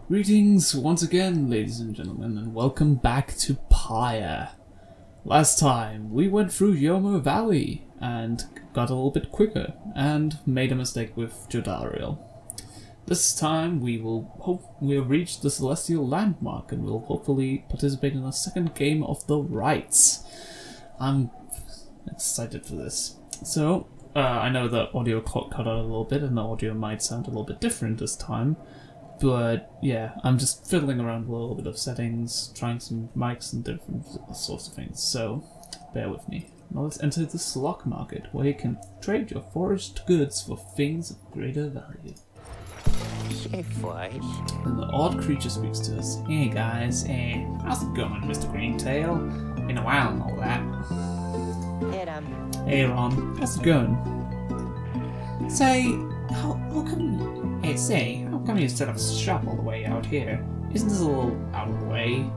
Greetings once again, ladies and gentlemen, and welcome back to Pyre. Last time we went through Yomo Valley and got a little bit quicker and made a mistake with Jodariel. This time we have reached the Celestial Landmark and we'll hopefully participate in a second game of the Rites. I'm excited for this. So, I know the audio cut out a little bit and the audio might sound a little bit different this time. But yeah, I'm just fiddling around with a little bit of settings, trying some mics and different sorts of things, so bear with me. Now let's enter the Slock Market, where you can trade your foraged goods for things of greater value. And the odd creature speaks to us. Hey guys, how's it going, Mr. Greentail? Been a while and all that. Hey Ron, how's it going? Say, how come... Hey, say, how come you set up shop all the way out here? Isn't this a little out of the way?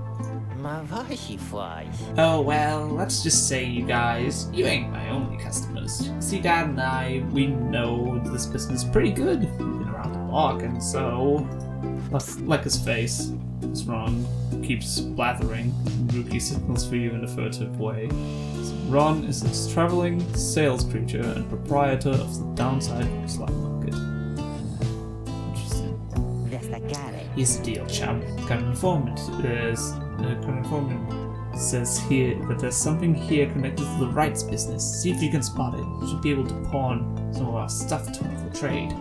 Oh, well, let's just say, you guys, you ain't my only customers. See, Dad and I, we know this business pretty good. We've been around the block, and so... Like his face. What's wrong? Keeps blathering. Rookie signals for you in a furtive way. So Ron is a traveling sales creature and proprietor of the Downside Slot Market. Here's the deal, chum. Got an informant. Says here that there's something here connected to the Rites business. See if you can spot it. Should be able to pawn some of our stuff to the trade.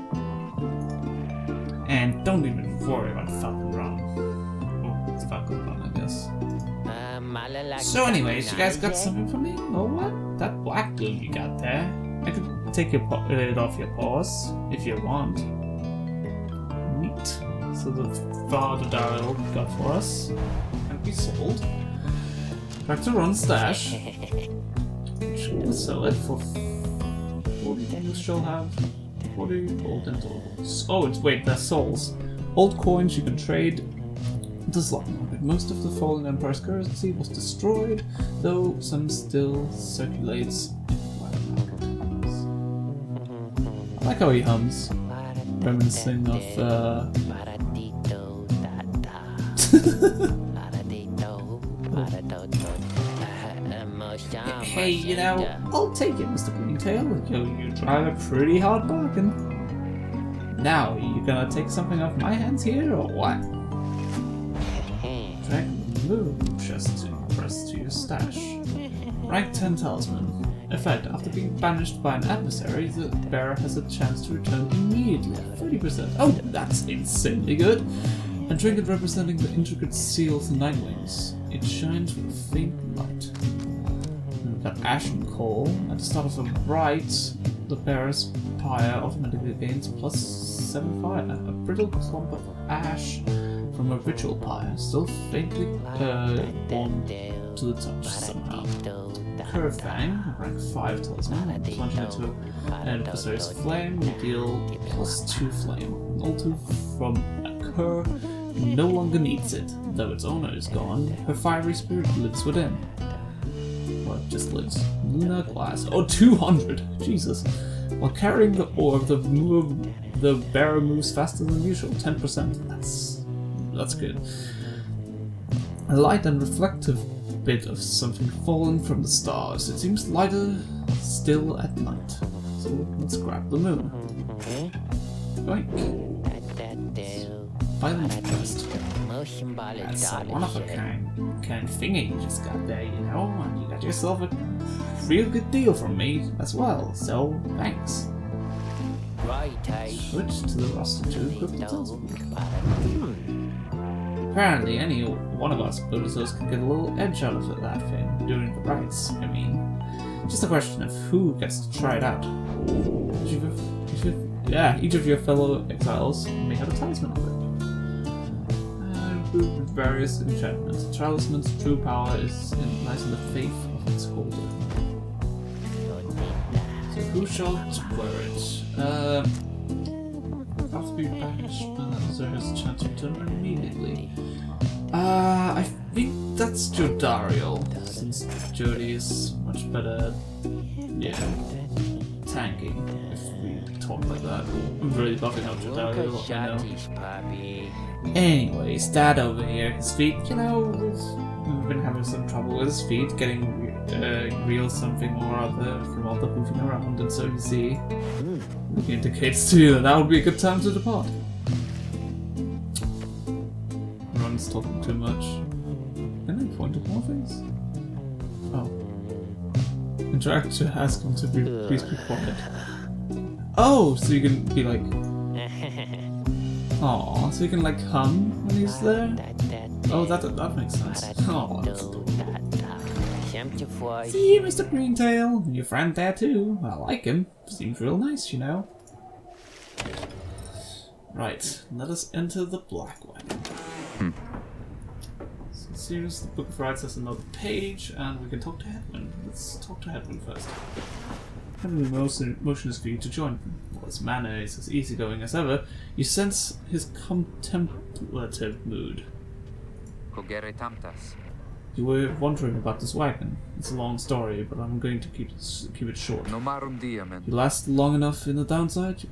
And don't even worry about Falcon Run. Oh, it's Falcon Run, I guess. So anyways, you guys got something for me? Or what? That black glue you got there. I could take it off your paws, if you want. Neat. So the Father Darrell got for us can be sold. Back to Ron's stash. We'll sell it for 40. You shall have 40 gold and souls. Oh, wait, they're souls. Old coins you can trade. The slot market. Most of the fallen Empire's currency was destroyed, though some still circulates in I like how he hums. Reminiscing of Hey, you know, I'll take it, Mr. Greentail. You drive a pretty hard bargain. Now, you gonna take something off my hands here, or what? Drag the moon chest to press to your stash. Rank 10 Talisman. Effect: after being banished by an adversary, the bearer has a chance to return immediately. 30%. Oh, that's insanely good! A trinket representing the intricate seals and nightwings. It shines with a faint light. We've got Ashen Coal. At the start of a rite, the bearer's pyre automatically gains plus 7 fire. A brittle clump of ash from a ritual pyre, still faintly warm to the touch somehow. Curve Fang, rank 5 Talisman. Plunging into an adversary's flame, you deal plus 2 flame. All 2 from a cur no longer needs it. Though its owner is gone, her fiery spirit lives within. Well, it just lives. Lunar Glass. Oh, 200! Jesus. While carrying the orb, the bearer moves faster than usual. 10%. That's good. A light and reflective bit of something falling from the stars. It seems lighter still at night. So let's grab the moon. Boink. Violent Quest. That's a one-of-a-kind thingy you just got there, you know, and you got yourself a real good deal from me as well, so thanks. Switch to the roster to equip the talisman. Apparently, any one of us builders can get a little edge out of that thing during the rites. I mean, just a question of who gets to try it out. Each of your fellow exiles may have a talisman of it. With various enchantments. The talisman's true power lies in the faith of its holder. So who shall wear it? Have to be banished, and there has a chance to return immediately. I think that's Jodariel, since Jody is much better. Yeah. tanky, if we talk like that. I'm really buffing up to that. Anyways, Dad over here, his feet, you know, we've been having some trouble with his feet, getting real something or other from all the hoofing around, and so you see, it indicates to you that that would be a good time to depart. Ron's talking too much. Can I point at more things? Oh. Interact to ask him to please be quiet. Oh, so you can be like... Aww, so you can like hum when he's there? Oh, that makes sense. Oh, that's adorable. See you, Mr. Greentail. And your friend there too. I like him. Seems real nice, you know. Right, let us enter the Black Wagon. So it seems the Book of Rites has another page, and we can talk to Hedwyn. Let's talk to Hedwyn first. Hedwyn motions for you to join him. While his manner is as easygoing as ever, you sense his contemplative mood. You were wondering about this wagon. It's a long story, but I'm going to keep it short. You last long enough in the downside,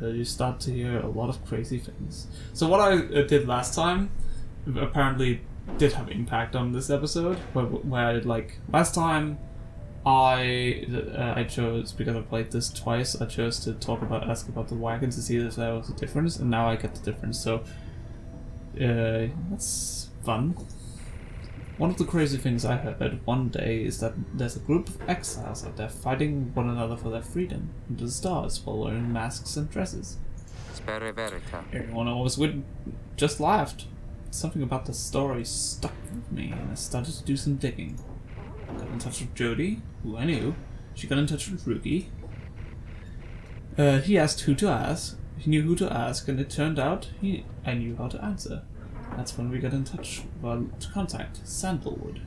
you start to hear a lot of crazy things. So what I did last time apparently did have impact on this episode, where like last time I chose, because I played this twice, I chose to ask about the wagon to see if there was a difference, and now I get the difference. So that's fun. One of the crazy things I heard one day is that there's a group of exiles out there fighting one another for their freedom into the stars while wearing masks and dresses. Everyone always just laughed. Something about the story stuck with me, and I started to do some digging. I got in touch with Jody, who I knew. She got in touch with Ruki. He asked who to ask. He knew who to ask, and it turned out I knew how to answer. That's when we got in touch to contact Sandalwood.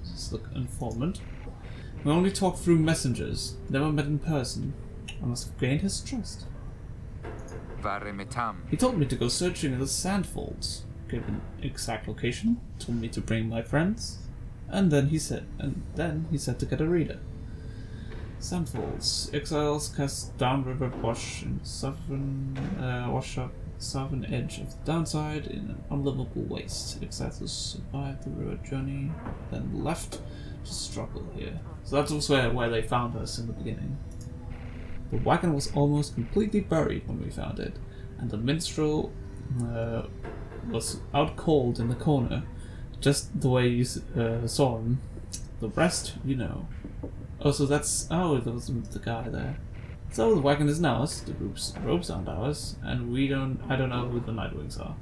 This is the informant. We only talked through messengers, never met in person. I must have gained his trust. He told me to go searching in the sandfolds, gave an exact location, told me to bring my friends, and then he said to get a reader. Sandfolds. Exiles cast downriver wash in wash up southern edge of the downside in an unlivable waste. Exiles survived the river journey, then left to struggle here. So that was where they found us in the beginning. The wagon was almost completely buried when we found it, and the minstrel was out cold in the corner, just the way you saw him. The rest, you know. Oh, so that's... Oh, that was the guy there. So the wagon is ours, the ropes aren't ours, and I don't know who the Nightwings are.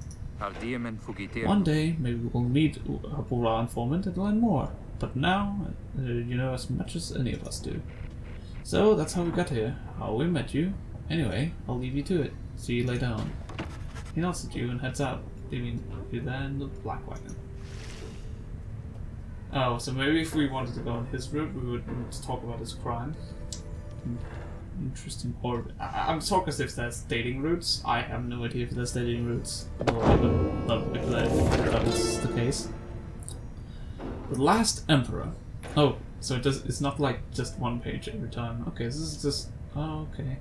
One day, maybe we'll meet a Bora informant and learn more. But now, you know as much as any of us do. So that's how we got here, how we met you. Anyway, I'll leave you to it. See you later on. He nods at you and heads out, leaving you there in the Black Wagon. Oh, so maybe if we wanted to go on his route, we would need to talk about his crime. Interesting. Or I'm talking as if there's dating routes. I have no idea if there's dating routes. Or if that was the case. The Last Emperor. Oh, so it's not like just one page every time. Okay, this is just... Oh, okay.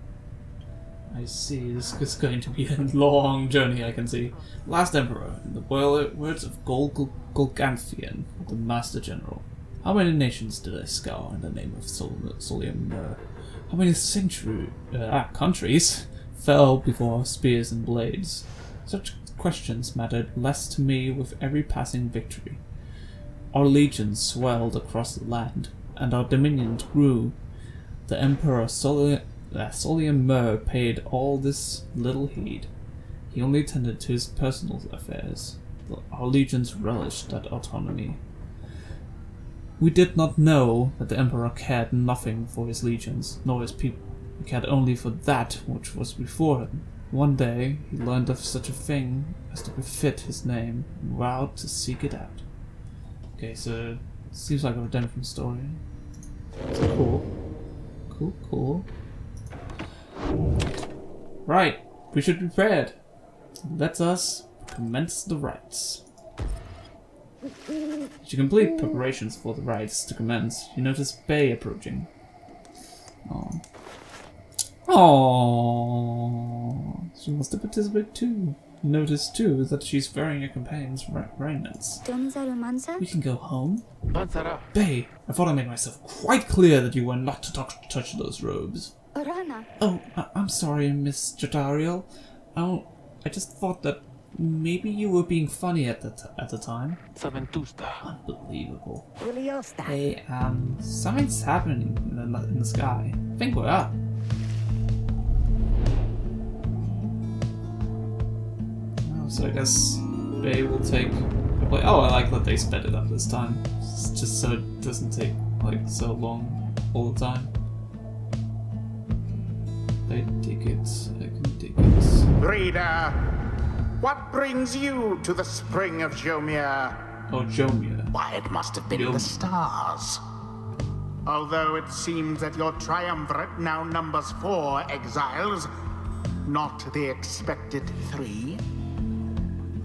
I see. This is going to be a long journey, I can see. Last Emperor, in the words of Golganthian, the Master General. How many nations did I scour in the name of Solium? How many countries fell before spears and blades? Such questions mattered less to me with every passing victory. Our legions swelled across the land, and our dominions grew. The Emperor Solium Mur paid all this little heed. He only tended to his personal affairs. Our legions relished that autonomy. We did not know that the Emperor cared nothing for his legions, nor his people. He cared only for that which was before him. One day he learned of such a thing as to befit his name, and vowed to seek it out. Okay, so it seems like a redemption story. It's cool. Cool. Right, we should be prepared. Let us commence the rites. As you complete preparations for the rites to commence, you notice Bay approaching. Oh. Oh. She wants to participate too. Notice too that she's wearing your companion's raiments. We can go home? Bae, I thought I made myself quite clear that you were not to touch those robes. Oh, I'm sorry, Miss Jotariel. I just thought that maybe you were being funny at the time. Unbelievable. Hey, something's happening in the sky. I think we're up. So I guess Bae will take. Oh, I like that they sped it up this time, just so it doesn't take like so long all the time. I dig it. I can dig it. Reader, what brings you to the spring of Jomir? Oh, Jomir. Why, it must have been the stars. Although it seems that your triumvirate now numbers 4 exiles, not the expected 3.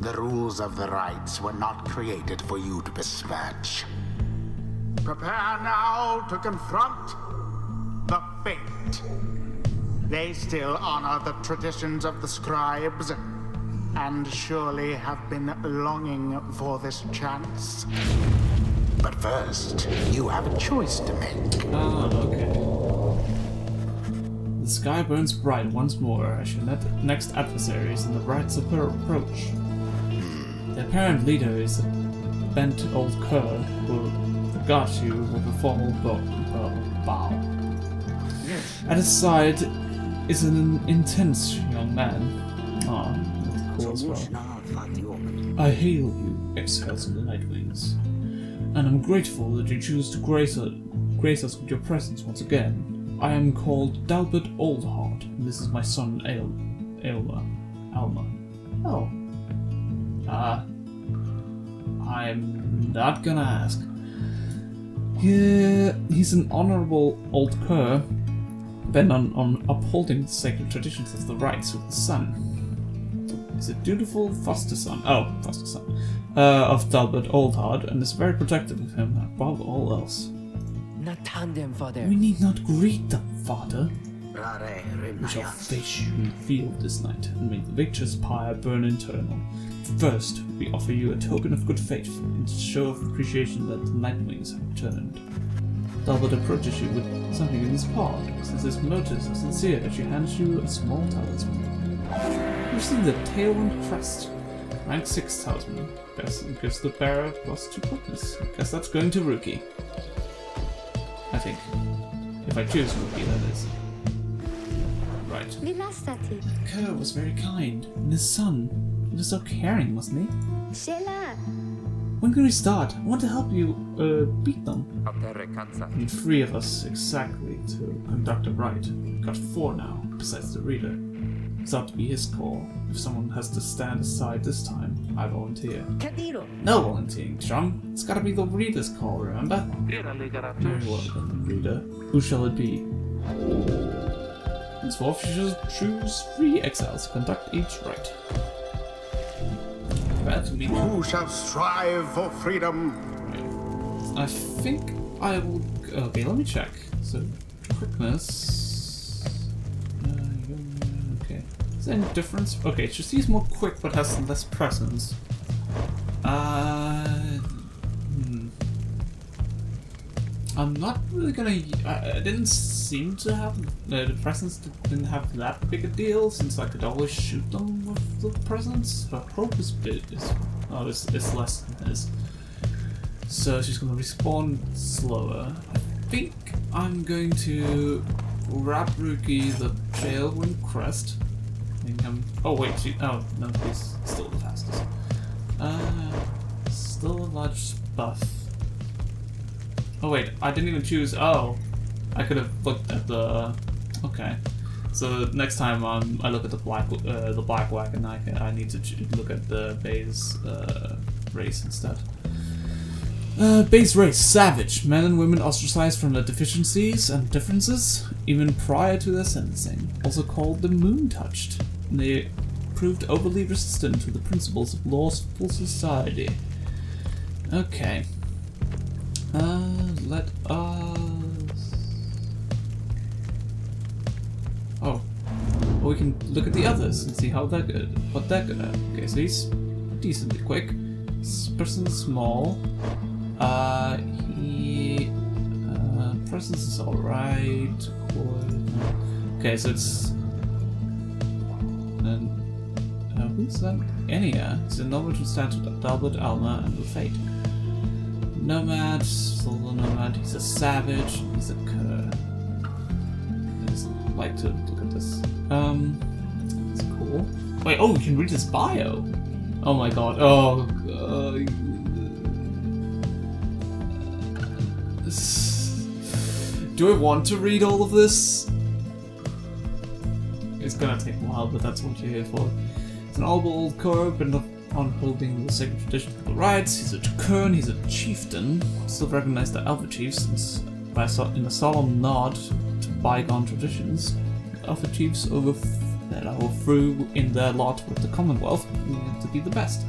The rules of the rites were not created for you to besmirch. Prepare now to confront the fate. They still honor the traditions of the scribes, and surely have been longing for this chance. But first, you have a choice to make. Oh, okay. The sky burns bright once more as your next adversaries in the rites of her approach. The apparent leader is a bent old cur who got you with a formal bow. At his side is an intense young man. Ah, that's cool as well. I hail you, exiles of the Nightwings, and I'm grateful that you choose to grace us with your presence once again. I am called Dalbert Oldheart, and this is my son Alma. Oh. I'm not gonna ask. Yeah, he's an honorable old cur, bent on upholding the sacred traditions of the rites with his son. He's a dutiful foster son. Of Dalbert Oldheart, and is very protective of him above all else. We need not greet them, father. We shall face you in the field this night, and make the victor's pyre burn eternal. First, we offer you a token of good faith, in show of appreciation that the Nightwings have returned. Dalbert approaches you with something in his paw, since his motives are sincere as she hands you a small talisman. You see the Tailwind Crest, rank 6 talisman. Gives the bearer +2 quickness. Guess that's going to Rookie. I think. If I choose Rookie, that is. Right. The cur was very kind, and his son. He was so caring, wasn't he? When can we start? I want to help you beat them. We need 3 of us exactly to conduct a rite. We've got 4 now, besides the reader. It's up to be his call. If someone has to stand aside this time, I volunteer. No volunteering, chum. It's gotta be the reader's call, remember? Very well then, reader. Who shall it be? Henceforth, you shall choose 3 exiles to conduct each rite. Who shall strive for freedom? I think I will. Okay, let me check. So, quickness. Okay. Is there any difference? Okay, she's more quick but has less presence. I'm not really gonna. I didn't seem to have the presence didn't have that big a deal since I could always shoot them with the presence. Her hope is less than his. So she's gonna respawn slower. I think I'm going to grab Rookie the Tailwind Crest. Oh wait, oh no, he's still the fastest. Still a large buff. Oh wait, I didn't even choose. Oh, I could have looked at the. Okay, so next time I look at the black wagon, I need to look at the Bae's race instead. Bae's race, savage. Men and women ostracized from their deficiencies and differences, even prior to their sentencing. Also called the Moon-Touched. They proved overly resistant to the principles of lawful society. Okay. Let us... Or we can look at the others and see how they're good, what they're good at. Okay, so he's decently quick. This person's small. Presence is alright. Okay, so it's... who's that? Enya. He's a nomad who stands with Dalbert, Alma, and with Fate. Nomad, solo nomad. He's a savage. He's a cur. I just like to look at this. It's cool. Wait, oh, we can read his bio. Oh my god. Oh. Do I want to read all of this? It's gonna take a while, but that's what you're here for. He's an old cur, bent on holding the sacred tradition of the rites. He's a Tukern, he's a chieftain. Still recognized the Alpha chiefs in a solemn nod to bygone traditions. Alpha chiefs overthrew in their lot with the Commonwealth, needed to be the best.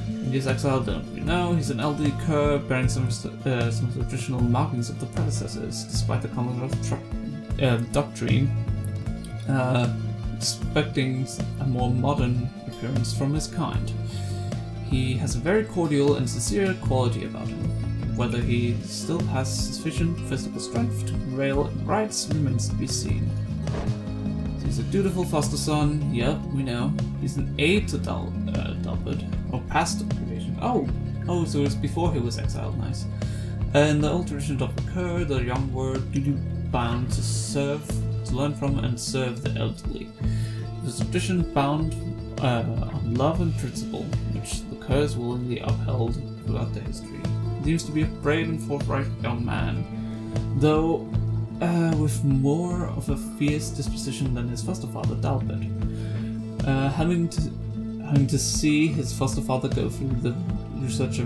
In his exile, don't we know? He's an elderly cur, bearing some of the traditional markings of the predecessors, despite the Commonwealth doctrine. Expecting a more modern appearance from his kind. He has a very cordial and sincere quality about him. Whether he still has sufficient physical strength to prevail in rites remains to be seen. He's a dutiful foster son, yep, we know. He's an aide to Dalbert, or past occupation. Oh, so it was before he was exiled, nice. And the old tradition of the cur, the young were bound to serve, to learn from and serve the elderly. It was a tradition bound on love and principle, which the curs willingly upheld throughout their history. He seems to be a brave and forthright young man, though with more of a fierce disposition than his foster father, Dalbert. Having to see his foster father go through such a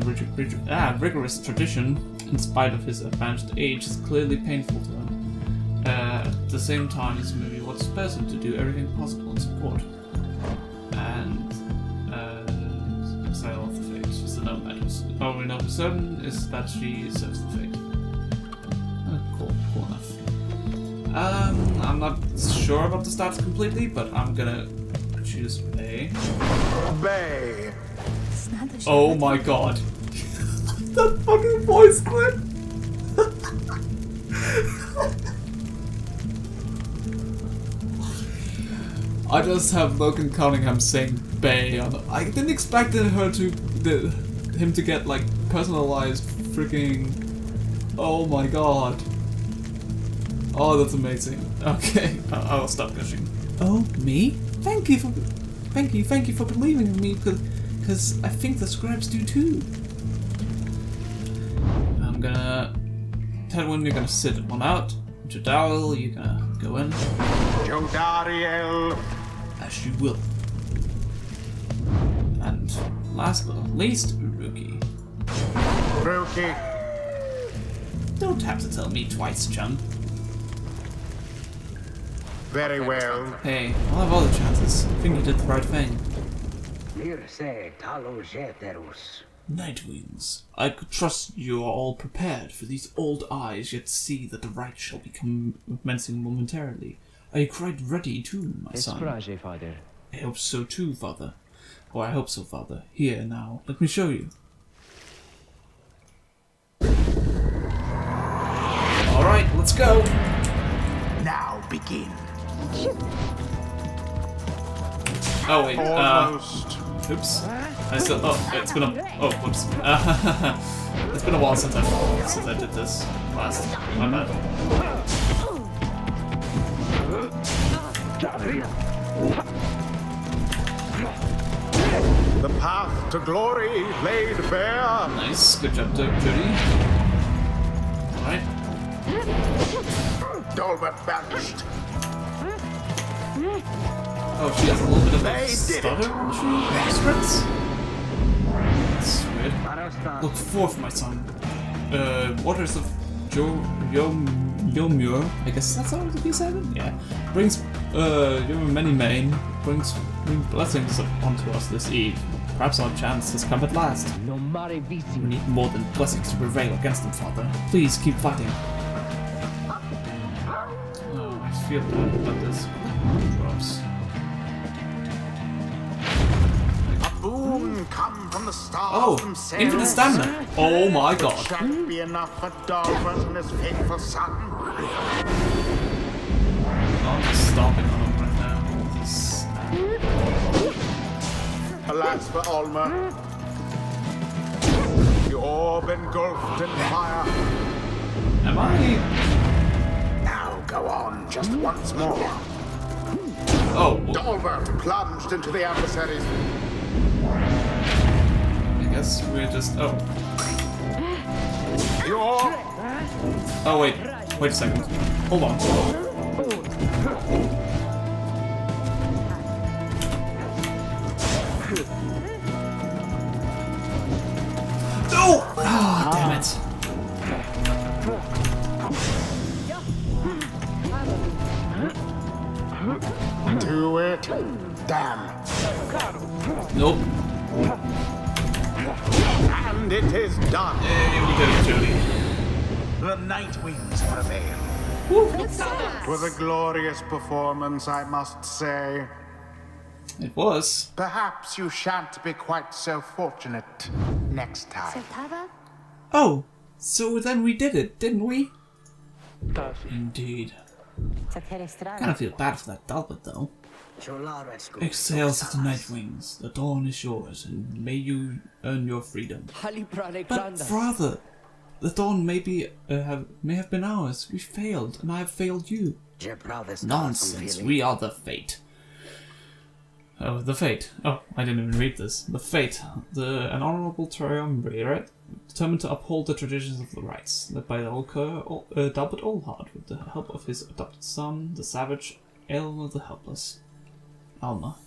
rigorous tradition, in spite of his advanced age, is clearly painful to him. At the same time, it's maybe what spurs him to do everything possible in support. And exile of the fate. She's the nomad. All we know for certain is that she serves the fate. Cool enough. I'm not sure about the stats completely, but I'm gonna choose Bay. Bay. Oh my god. That fucking voice clip! I just have Logan Cunningham saying Bay on I didn't expect him to get like personalized freaking. Oh my god. Oh, that's amazing. Okay, I'll stop gushing. Oh, me? Thank you for believing in me, because I think the scribes do too. I'm gonna... Tedwin, you're gonna sit one out. Jodariel, you're gonna go in. Jodariel! As you will. And last but not least, Uruki. Uruki. Don't have to tell me twice, chum. Very well. Hey, I'll have all the chances. I think you did the right thing. Nightwings, I could trust you are all prepared for these old eyes, yet see that the right shall become commencing momentarily. Are you quite ready too, my son? Father. I hope so too, father. Or I hope so, father. Here, now, let me show you. Alright, let's go! Now begin. Oh wait, Almost. oops. It's been a whoops. It's been a while since I did this last. My bad. The path to glory laid bare. Nice, good job, Jody. Alright. Dalbert banished. Oh, she has a little bit of They a did stutter, it. doesn't she? Sprints? That's weird. Look forth, my son. Waters of Yomur, I guess that's how he said it? Yeah. Brings many main, brings blessings onto us this eve. Perhaps our chance has come at last. We need more than blessings to prevail against them, father. Please keep fighting. Oh, I feel bad about this. Drops. stars Oh, themselves. infinite stamina. Oh my god. Shan't be enough for Dalbert and his faithful son. I'm just stomping on him right now. This, Alas for Alma. The orb engulfed in fire. am I? Now go on, just once more. Oh, Dalbert plunged into the adversaries. I guess we're just. Oh. Your Oh, wait. Wait a second. Hold on. No! Ah, damn it. do it. Damn. Nope. And it is done. Hey, we did it, Jody. The Nightwings prevail. It was a glorious performance, I must say. It was. Perhaps you shan't be quite so fortunate next time. Oh, so then we did it, didn't we? Indeed. Kinda feel bad for that Dalbert, though. Exhales of the Nightwings, the dawn is yours, and may you earn your freedom. But, father, the dawn may have been ours. We failed, and I have failed you. Nonsense, we are the fate. Oh, the fate. Oh, I didn't even read this. The fate. An honorable triumvirate determined to uphold the traditions of the rites, led by the Dalbert Oldheart, with the help of his adopted son, the savage Alma the Helpless. Alma,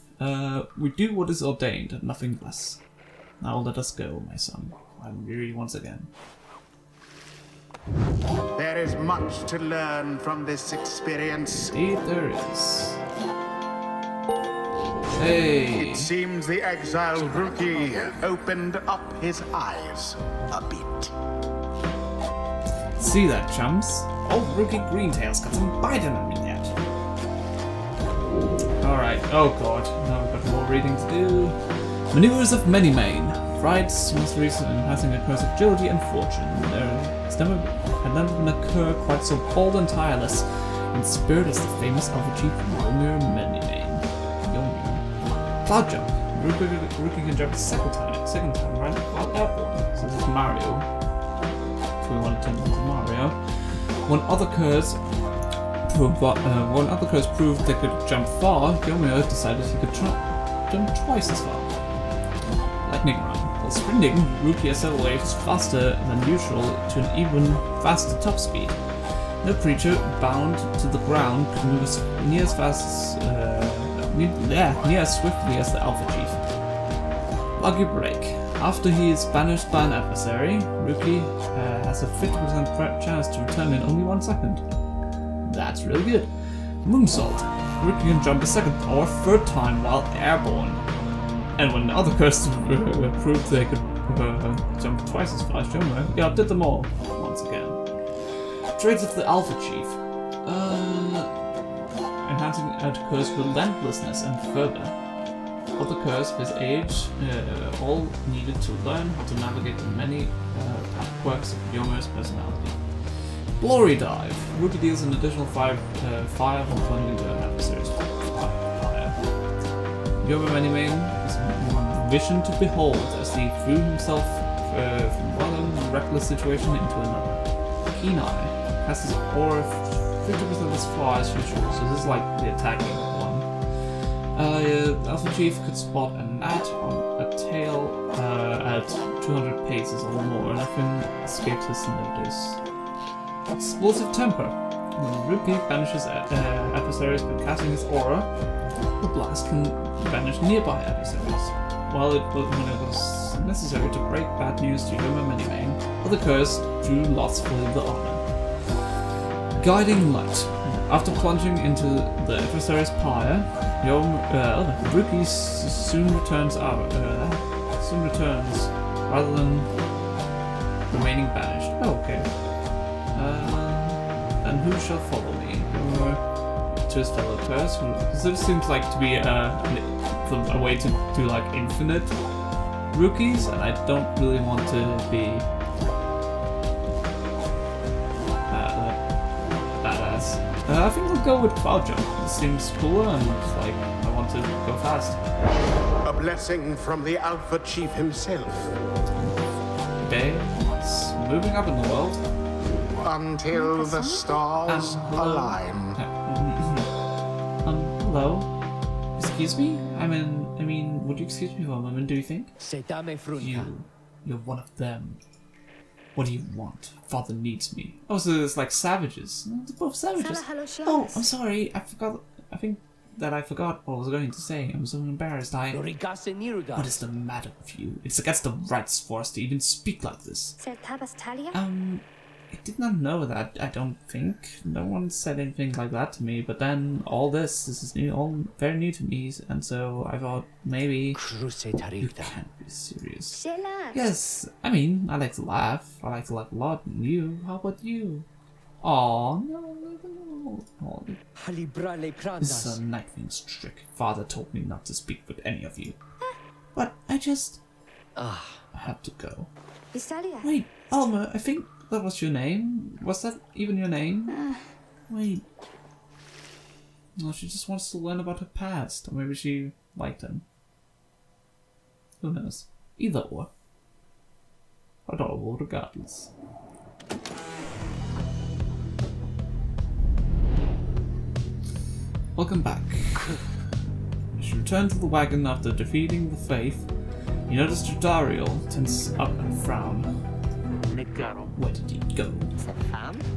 we do what is ordained, and nothing less. Now let us go, my son. I'm weary once again. There is much to learn from this experience. Indeed there is. Hey! It seems the exiled rookie opened up his eyes a bit. See that, chums? Old rookie Greentail's got some bite in him yet. Alright, oh god, now we've got more reading to do. Maneuvers of Many-Mane. Rites most recent enhancing a curse of agility and fortune. There has never been a cur quite so bold and tireless in spirit as the famous Alpha Chief Yomir Many-Mane. Cloud jump. Rookie can jump a second time, right? While airborne. So this is Mario. If we want to turn it into Mario. When other curs proved they could jump far, Yomir decided he could jump twice as far. Lightning round. While sprinting, Rookie accelerates faster than usual to an even faster top speed. No creature bound to the ground can move near as swiftly as the Alpha Chief. Lucky break. After he is banished by an adversary, Rookie has a 50% chance to return in only 1 second. That's really good. Moonsault. Rookie can jump a second or third time while airborne. And when the other curses proved they could jump twice as fast, yeah, did them all once again. Traits of the Alpha Chief. Enhancing a curse relentlessness and further. Other curse of his age, all needed to learn how to navigate the many quirks of Yomir's personality. Glory Dive. Rookie deals an additional 5 fire from plunging to an adversary's fire. Yomir Many-Mane is vision to behold as he threw himself from one reckless situation into another. Keen Eye has his aura 50% as far as usual, so this is like the attacking one. Alpha Chief could spot a gnat on a tail at 200 paces or more, nothing escaped his notice. Explosive Temper. When Rookie banishes adversaries by casting his aura, the blast can banish nearby adversaries. When it was necessary to break bad news to Yomir Many-Mane, other curs drew lots for the honor. Guiding Light. After plunging into the adversary's pyre, Rookie soon returns rather than remaining banished. Oh, okay. And who shall follow me? To his fellow curs. So this seems like to be a way to do like infinite rookies, and I don't really want to be badass. I think I'll go with Cloud Jump. It seems cooler and like I want to go fast. A blessing from the Alpha Chief himself. Okay, it's moving up in the world. Until the stars align. Hello? Excuse me? I mean, would you excuse me for a moment, do you think? You're one of them. What do you want? Father needs me. Oh, so it's like savages. No, they're both savages. Oh, I'm sorry. I think that I forgot what I was going to say. I'm so embarrassed. What is the matter with you? It's against the rites for us to even speak like this. I did not know that, I don't think. No one said anything like that to me, but then all this is new, all very new to me, and so I thought maybe you can't be serious. Yes, I mean, I like to laugh. I like to laugh a lot. And you? How about you? Aww, no. Oh, this is a Nightwing's trick. Father told me not to speak with any of you. But I just... I have to go. Wait, Alma, I think that was your name? Was that even your name? Wait. No, she just wants to learn about her past. Or maybe she liked him. Who knows? Either or. Adorable regardless. Welcome back. As you return to the wagon after defeating the Faith, you notice Jadariel tense up and frown. Where did he go?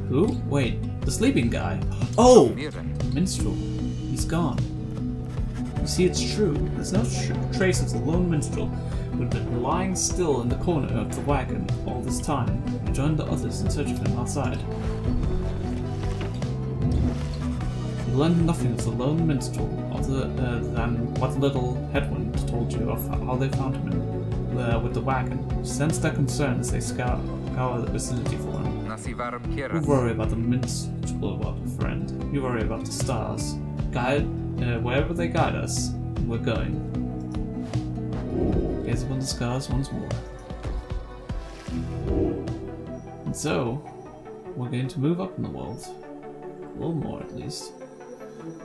Who? Wait, the sleeping guy. Oh! Minstrel. He's gone. You see, it's true. There's no trace of the lone minstrel who had been lying still in the corner of the wagon all this time. You joined the others in search of him outside. You learned nothing of the lone minstrel other than what little Headwind told you of how they found him with the wagon. You sense their concern as they scour the vicinity for him. You worry about the minstrel, friend. You worry about the stars. Wherever they guide us, we're going. Gaze upon the stars once more. And so, we're going to move up in the world. A little more, at least.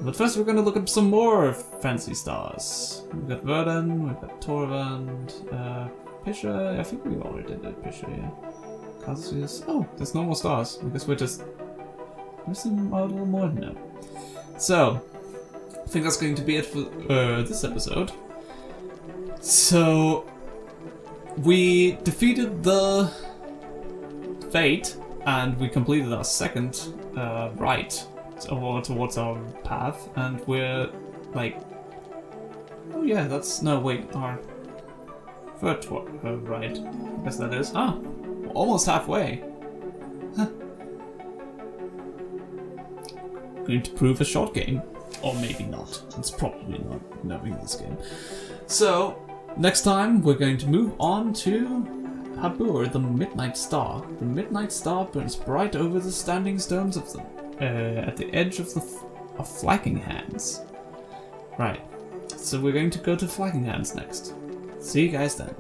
But first we're going to look at some more fancy stars. We've got Verdun, we've got Torvand, Pisha. I think we already did Pisha, yeah. Cassius. Oh, there's no more stars. I guess we're just missing a little more now. So, I think that's going to be it for this episode. So, we defeated the Fate, and we completed our second rite towards our path, and we're like, oh yeah, that's, no wait, our third rite, I guess that is, we're almost halfway. Huh. Going to prove a short game, or maybe not, it's probably not, knowing this game. So, next time we're going to move on to Habur, the Midnight Star. The Midnight Star burns bright over the standing stones of the at the edge of Flagging Hands. Right, so we're going to go to Flagging Hands next. See you guys then.